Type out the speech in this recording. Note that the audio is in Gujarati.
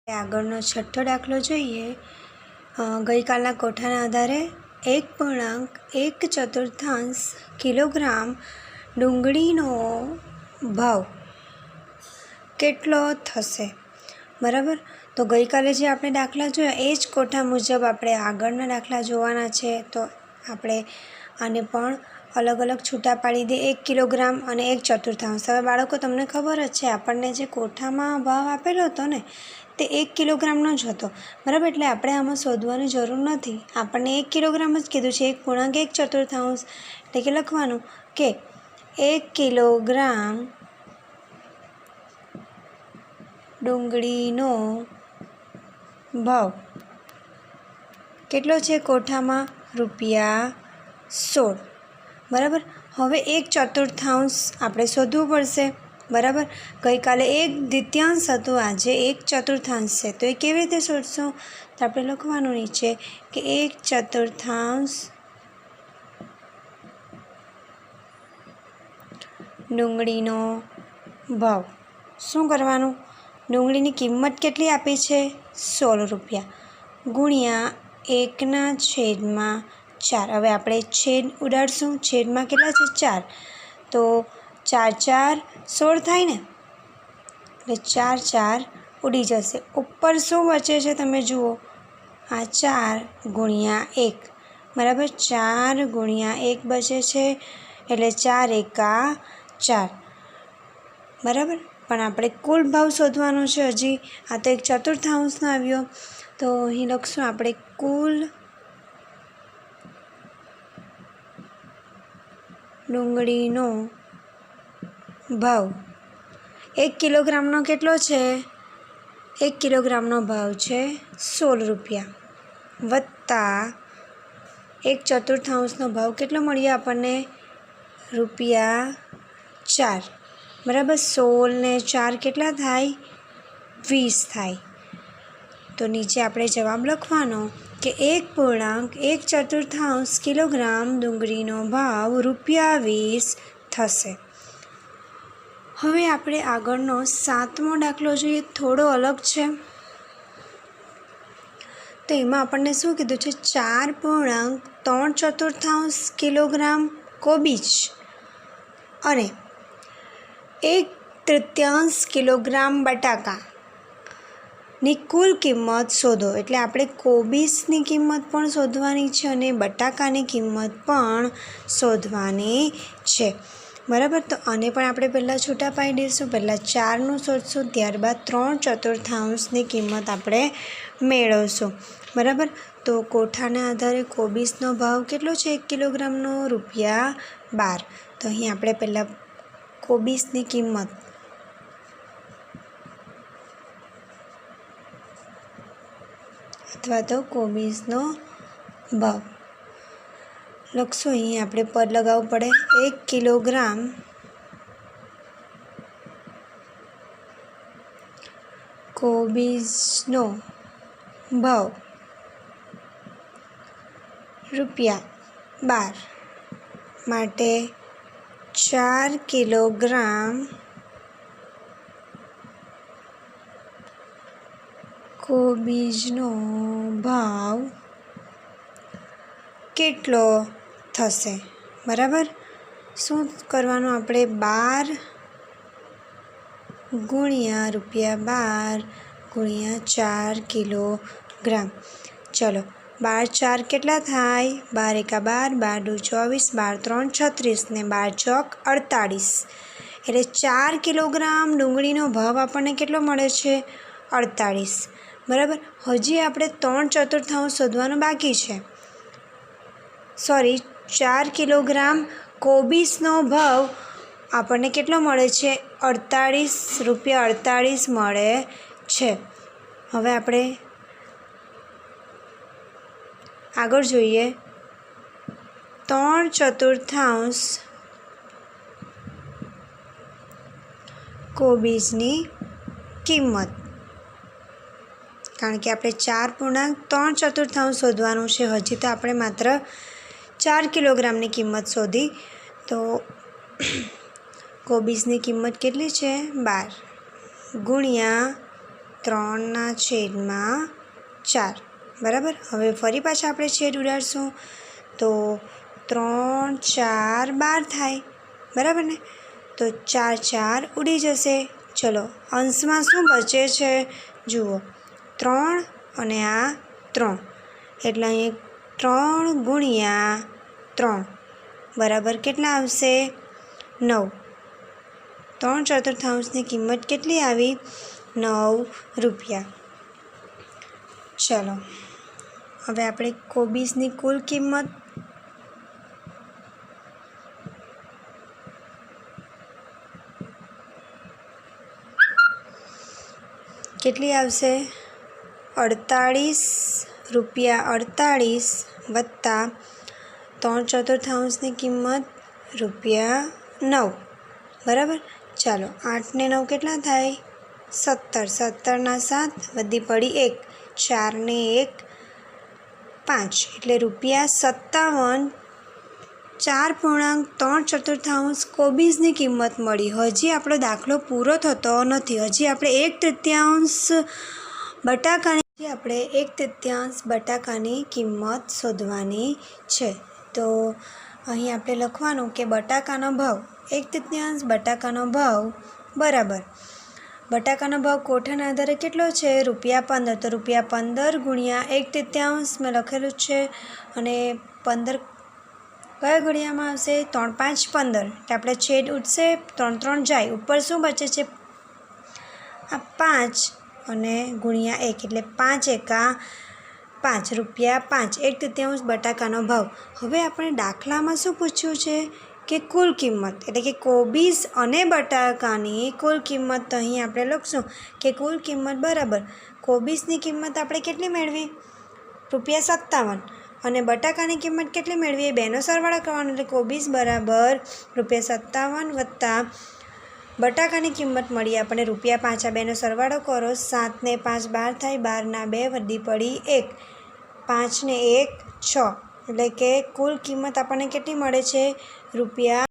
આગળનો છઠ્ઠો દાખલો જોઈએ. ગઈકાલના કોઠાના આધારે 1.1 કિલોગ્રામ ડુંગળીનો ભાવ કેટલો થશે? બરાબર. તો ગઈકાલે જે આપણે દાખલા જોયા એ જ કોઠા મુજબ આપણે આગળના દાખલા જોવાના છે. તો આપણે આને પણ અલગ અલગ છૂટા પાડી દે 1 કિલોગ્રામ અને 1/4. હવે બાળકો તમને ખબર જ છે આપણને જે કોઠામાં ભાવ આપેલો હતો ને તે 1 કિલોગ્રામનો જ હતો. બરાબર. એટલે આપણે આમાં શોધવાની જરૂર નથી. આપણને 1 કિલોગ્રામ જ કીધું છે. 1.1/4 એટલે કે લખવાનું કે 1 કિલોગ્રામ ડુંગળીનો ભાવ કેટલો છે કોઠામાં? ₹16. બરાબર. હવે 1/4 આપણે શોધવું પડશે. બરાબર. ગઈકાલે 1/2 હતું, આજે 1/4 છે. તો એ કેવી રીતે શોધશું? તો આપણે લખવાનું નીચે કે 1/4 ડુંગળીનો ભાવ. શું કરવાનું? ડુંગળીની કિંમત કેટલી આપી છે? ₹16 ગુણ્યા 1/4. હવે આપણે છેદ ઉડાડશું. છેદમાં કેટલા છે? 4. તો 4 × 4 = 16 થાય ને? એટલે 4 ઉડી જશે. ઉપર શું બચે છે તમે જુઓ. આ 4 ગુણ્યા 1. બરાબર. 4 ગુણ્યા 1 બચે છે એટલે 4 × 4. બરાબર. પણ આપણે કુલ ભાવ શોધવાનો છે હજી. આ તો 1/4 આવ્યો. તો અહીં લખશું આપણે કુલ ડુંગળીનો ભાવ 1 કિલોગ્રામનો કેટલો છે? 1 કિલોગ્રામનો ભાવ છે ₹16 વત્તા 1/4નો ભાવ કેટલો મળ્યો આપણને? ₹4. બરાબર. 16 ને 4 કેટલા થાય? 20 થાય. તો નીચે આપણે જવાબ લખવાનો કે 1.1/4 કિલોગ્રામ ડુંગળીનો ભાવ ₹20 થશે. હવે આપણે આગળનો 7મો દાખલો જોઈએ. થોડો અલગ છે. તો એમાં આપણને શું કીધું છે? 4.3 કિલોગ્રામ કોબીજ અને 1/3 કિલોગ્રામ બટાકાની કુલ કિંમત શોધો. એટલે આપણે કોબીજની કિંમત પણ શોધવાની છે અને બટાકાની કિંમત પણ શોધવાની છે. બરાબર. તો આને પણ આપણે પહેલાં છૂટા પાડી દઈશું. પહેલાં 4નું શોધશું, ત્યારબાદ 3/4ની કિંમત આપણે મેળવશું. બરાબર. તો કોઠાના આધારે કોબીજનો ભાવ કેટલો છે 1 કિલોગ્રામનો? ₹12. તો અહીં આપણે પહેલાં કોબીજની કિંમત અથવા તો કોબીજનો ભાવ લખશું. અહીં આપણે પદ લગાવવું પડે. 1 કિલોગ્રામ કોબીજનો ભાવ ₹12 માટે 4 કિલોગ્રામ કોબીજનો ભાવ કેટલો થશે? બરાબર. શું કરવાનું આપણે? 12 ગુણ્યા ₹12 ગુણ્યા 4 કિલોગ્રામ. ચલો. 12 × 4 કેટલા થાય? 12 × 1 = 12, 12 × 3 = 36 ને 12 × 4 = 48. એટલે 4 કિલોગ્રામ ડુંગળીનો ભાવ આપણને કેટલો મળે છે? 48. બરાબર. હજી આપણે 3/4 શોધવાનું બાકી છે. 4 કિલોગ્રામ કોબીજનો ભાવ આપણને કેટલો મળે છે? ₹48 મળે છે. હવે આપણે આગળ જોઈએ. 3/4 કોબીજની કિંમત. કારણ કે આપણે 4.3/4 શોધવાનું છે. હજી તો આપણે માત્ર 4 કિલોગ્રામની કિંમત શોધી. તો કોબીજની કિંમત કેટલી છે? 12 ગુણ્યા 3/4 બરાબર. હવે ફરી પાછા આપણે છેદ ઉડાડશું તો 3 4 12 થાય બરાબર ને. તો 4 4 ઉડી જશે. ચલો અંશમાં શું બચે છે જુઓ 3 અને આ 3 એટલે અહીં 3 ગુણ્યા 3 બરાબર કેટલા આવશે 9. 3/4 કિંમત કેટલી આવી 9 રૂપિયા. ચલો હવે આપણે કોબીજની કુલ કિંમત કેટલી આવશે 48 રૂપિયા 48 વત્તા 3/4 કિંમત રૂપિયા 9 બરાબર. ચાલો 8 ને 9 કેટલા થાય 17. 17 7 વધી પડી 1 4 ને 1 5 એટલે રૂપિયા 57 4.3/4 કોબીજની કિંમત મળી. હજી આપણો દાખલો પૂરો થતો નથી. હજી આપણે 1/3 બટાકાની કિંમત શોધવાની છે. તો અહીં આપણે લખવાનું કે બટાકાનો ભાવ 1/3 બટાકાનો ભાવ બરાબર બટાકાનો ભાવ કોઠાના આધારે કેટલો છે ₹15. તો ₹15 ગુણ્યા 1/3 મેં લખેલું છે અને 15 કયા ઘડિયામાં આવશે 3 5 15 એટલે આપણે છેદ ઉઠશે 3 3 જાય ઉપર શું બચે છે આ 5 અને ગુણ્યા 1 એટલે 5 એકા 5 રૂપિયા 5 1/3 બટાકાનો ભાવ. હવે આપણે દાખલામાં શું પૂછ્યું છે કે કુલ કિંમત એટલે કે કોબીજ અને બટાકાની કુલ કિંમત. તો અહીં આપણે લખશું કે કુલ કિંમત બરાબર કોબીજની કિંમત આપણે કેટલી મેળવી ₹57 અને બટાકાની કિંમત કેટલી મેળવી બેનો સરવાળો કરવાનો એટલે કોબીજ બરાબર ₹57 વત્તા બટાકાની કિંમત મળી આપણને ₹5. આ બેનો સરવાળો કરો 7 ને 5 12 થાય 12 ના 2 વધી પડી 1 5 ને 1 6 એટલે કે કુલ કિંમત આપણને કેટલી મળે છે ₹5.